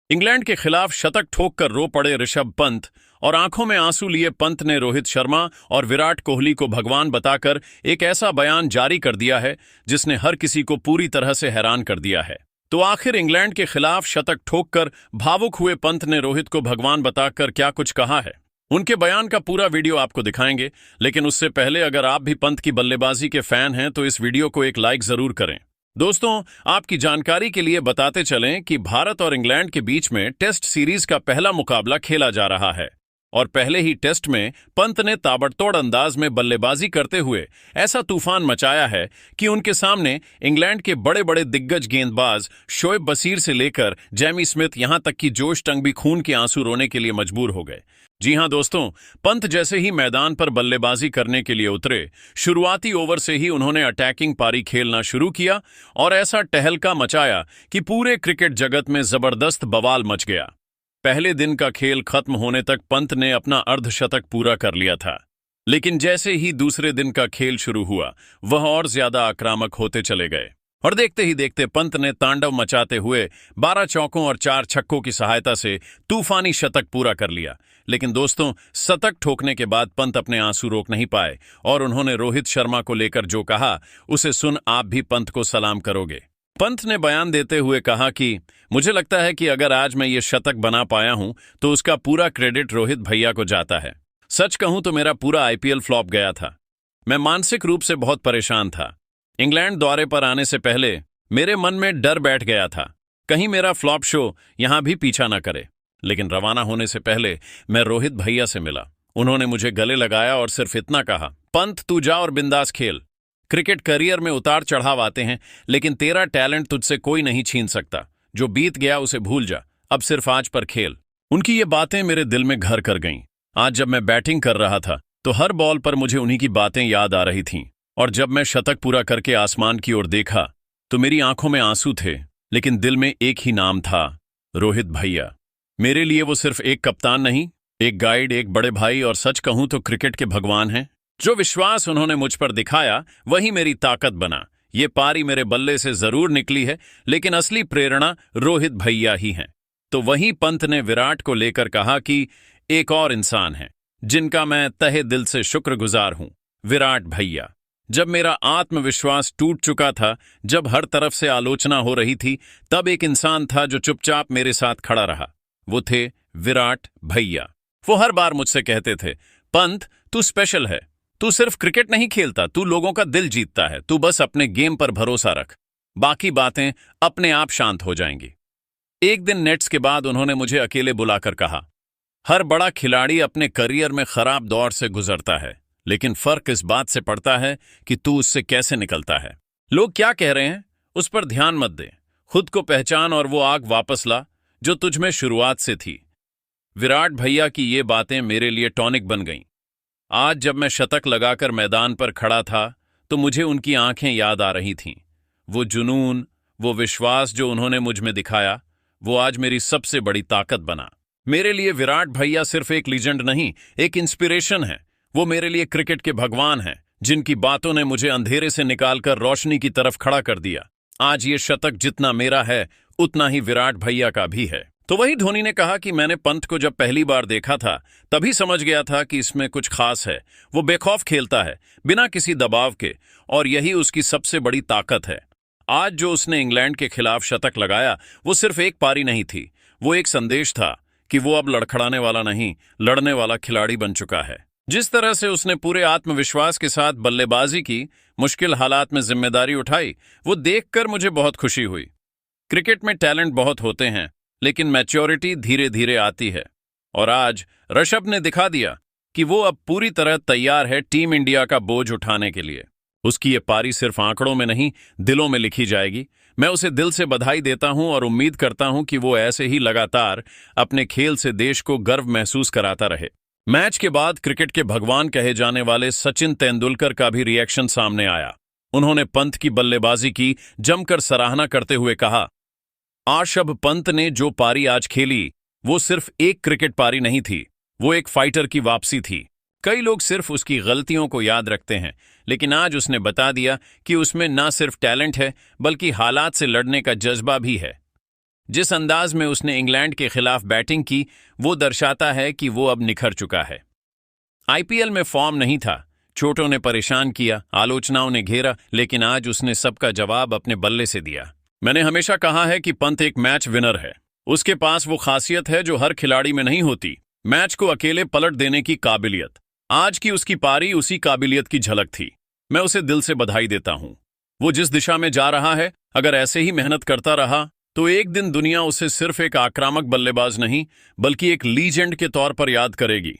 England के खिलाफ शतक ठोककर रो पड़े ऋषभ पंत और आंखों में आंसू लिए पंत ने रोहित शर्मा और विराट कोहली को भगवान बताकर एक ऐसा बयान जारी कर दिया है जिसने हर किसी को पूरी तरह से हैरान कर दिया है। तो आखिर इंग्लैंड के खिलाफ शतक ठोककर भावुक हुए पंत ने रोहित को भगवान बताकर क्या कुछ कहा है, उनके बयान का पूरा वीडियो आपको दिखाएंगे। लेकिन उससे पहले अगर आप भी पंत की बल्लेबाजी के फैन हैं तो इस वीडियो को एक लाइक जरूर करें। दोस्तों, आपकी जानकारी के लिए बताते चलें कि भारत और इंग्लैंड के बीच में टेस्ट सीरीज का पहला मुकाबला खेला जा रहा है और पहले ही टेस्ट में पंत ने ताबड़तोड़ अंदाज में बल्लेबाजी करते हुए ऐसा तूफान मचाया है कि उनके सामने इंग्लैंड के बड़े बड़े दिग्गज गेंदबाज शोएब बशीर से लेकर जेमी स्मिथ यहां तक कि जोश टंग भी खून के आंसू रोने के लिए मजबूर हो गए। जी हां दोस्तों, पंत जैसे ही मैदान पर बल्लेबाजी करने के लिए उतरे, शुरुआती ओवर से ही उन्होंने अटैकिंग पारी खेलना शुरू किया और ऐसा टहलका मचाया कि पूरे क्रिकेट जगत में जबरदस्त बवाल मच गया। पहले दिन का खेल खत्म होने तक पंत ने अपना अर्धशतक पूरा कर लिया था, लेकिन जैसे ही दूसरे दिन का खेल शुरू हुआ वह और ज्यादा आक्रामक होते चले गए और देखते ही देखते पंत ने तांडव मचाते हुए 12 चौकों और 4 छक्कों की सहायता से तूफानी शतक पूरा कर लिया। लेकिन दोस्तों, शतक ठोकने के बाद पंत अपने आंसू रोक नहीं पाए और उन्होंने रोहित शर्मा को लेकर जो कहा उसे सुन आप भी पंत को सलाम करोगे। पंत ने बयान देते हुए कहा कि मुझे लगता है कि अगर आज मैं ये शतक बना पाया हूं तो उसका पूरा क्रेडिट रोहित भैया को जाता है। सच कहूं तो मेरा पूरा आईपीएल फ्लॉप गया था। मैं मानसिक रूप से बहुत परेशान था। इंग्लैंड दौरे पर आने से पहले मेरे मन में डर बैठ गया था, कहीं मेरा फ्लॉप शो यहां भी पीछा न करे। लेकिन रवाना होने से पहले मैं रोहित भैया से मिला। उन्होंने मुझे गले लगाया और सिर्फ इतना कहा, पंत तू जा और बिंदास खेल। क्रिकेट करियर में उतार चढ़ाव आते हैं, लेकिन तेरा टैलेंट तुझसे कोई नहीं छीन सकता। जो बीत गया उसे भूल जा, अब सिर्फ आज पर खेल। उनकी ये बातें मेरे दिल में घर कर गईं। आज जब मैं बैटिंग कर रहा था तो हर बॉल पर मुझे उन्हीं की बातें याद आ रही थीं और जब मैं शतक पूरा करके आसमान की ओर देखा तो मेरी आंखों में आंसू थे, लेकिन दिल में एक ही नाम था, रोहित भैया। मेरे लिए वो सिर्फ एक कप्तान नहीं, एक गाइड, एक बड़े भाई और सच कहूं तो क्रिकेट के भगवान हैं। जो विश्वास उन्होंने मुझ पर दिखाया वही मेरी ताकत बना। ये पारी मेरे बल्ले से जरूर निकली है, लेकिन असली प्रेरणा रोहित भैया ही हैं। तो वहीं पंत ने विराट को लेकर कहा कि एक और इंसान है जिनका मैं तहे दिल से शुक्रगुजार हूं, विराट भैया। जब मेरा आत्मविश्वास टूट चुका था, जब हर तरफ से आलोचना हो रही थी, तब एक इंसान था जो चुपचाप मेरे साथ खड़ा रहा। वो थे विराट भैया। वो हर बार मुझसे कहते थे, पंत तू स्पेशल है, तू सिर्फ क्रिकेट नहीं खेलता, तू लोगों का दिल जीतता है, तू बस अपने गेम पर भरोसा रख, बाकी बातें अपने आप शांत हो जाएंगी। एक दिन नेट्स के बाद उन्होंने मुझे अकेले बुलाकर कहा, हर बड़ा खिलाड़ी अपने करियर में खराब दौर से गुजरता है, लेकिन फर्क इस बात से पड़ता है कि तू उससे कैसे निकलता है। लोग क्या कह रहे हैं उस पर ध्यान मत दे, खुद को पहचान और वो आग वापस ला जो तुझ में शुरुआत से थी। विराट भैया की ये बातें मेरे लिए टॉनिक बन गईं। आज जब मैं शतक लगाकर मैदान पर खड़ा था तो मुझे उनकी आंखें याद आ रही थीं। वो जुनून, वो विश्वास जो उन्होंने मुझ में दिखाया, वो आज मेरी सबसे बड़ी ताकत बना। मेरे लिए विराट भैया सिर्फ एक लीजेंड नहीं, एक इंस्पिरेशन है। वो मेरे लिए क्रिकेट के भगवान हैं, जिनकी बातों ने मुझे अंधेरे से निकालकर रोशनी की तरफ खड़ा कर दिया। आज ये शतक जितना मेरा है उतना ही विराट भैया का भी है। तो वही धोनी ने कहा कि मैंने पंत को जब पहली बार देखा था तभी समझ गया था कि इसमें कुछ खास है। वो बेखौफ खेलता है, बिना किसी दबाव के, और यही उसकी सबसे बड़ी ताकत है। आज जो उसने इंग्लैंड के खिलाफ शतक लगाया वो सिर्फ एक पारी नहीं थी, वो एक संदेश था कि वो अब लड़खड़ाने वाला नहीं, लड़ने वाला खिलाड़ी बन चुका है। जिस तरह से उसने पूरे आत्मविश्वास के साथ बल्लेबाजी की, मुश्किल हालात में जिम्मेदारी उठाई, वो देखकर मुझे बहुत खुशी हुई। क्रिकेट में टैलेंट बहुत होते हैं, लेकिन मैच्योरिटी धीरे धीरे आती है, और आज ऋषभ ने दिखा दिया कि वो अब पूरी तरह तैयार है टीम इंडिया का बोझ उठाने के लिए। उसकी ये पारी सिर्फ आंकड़ों में नहीं, दिलों में लिखी जाएगी। मैं उसे दिल से बधाई देता हूं और उम्मीद करता हूं कि वो ऐसे ही लगातार अपने खेल से देश को गर्व महसूस कराता रहे। मैच के बाद क्रिकेट के भगवान कहे जाने वाले सचिन तेंदुलकर का भी रिएक्शन सामने आया। उन्होंने पंत की बल्लेबाजी की जमकर सराहना करते हुए कहा, ऋषभ पंत ने जो पारी आज खेली वो सिर्फ एक क्रिकेट पारी नहीं थी, वो एक फाइटर की वापसी थी। कई लोग सिर्फ उसकी गलतियों को याद रखते हैं, लेकिन आज उसने बता दिया कि उसमें ना सिर्फ टैलेंट है बल्कि हालात से लड़ने का जज्बा भी है। जिस अंदाज में उसने इंग्लैंड के खिलाफ बैटिंग की वो दर्शाता है कि वो अब निखर चुका है। आईपीएल में फॉर्म नहीं था, चोटों ने परेशान किया, आलोचनाओं ने घेरा, लेकिन आज उसने सबका जवाब अपने बल्ले से दिया। मैंने हमेशा कहा है कि पंत एक मैच विनर है। उसके पास वो खासियत है जो हर खिलाड़ी में नहीं होती, मैच को अकेले पलट देने की काबिलियत। आज की उसकी पारी उसी काबिलियत की झलक थी। मैं उसे दिल से बधाई देता हूं। वो जिस दिशा में जा रहा है, अगर ऐसे ही मेहनत करता रहा तो एक दिन दुनिया उसे सिर्फ एक आक्रामक बल्लेबाज नहीं बल्कि एक लीजेंड के तौर पर याद करेगी।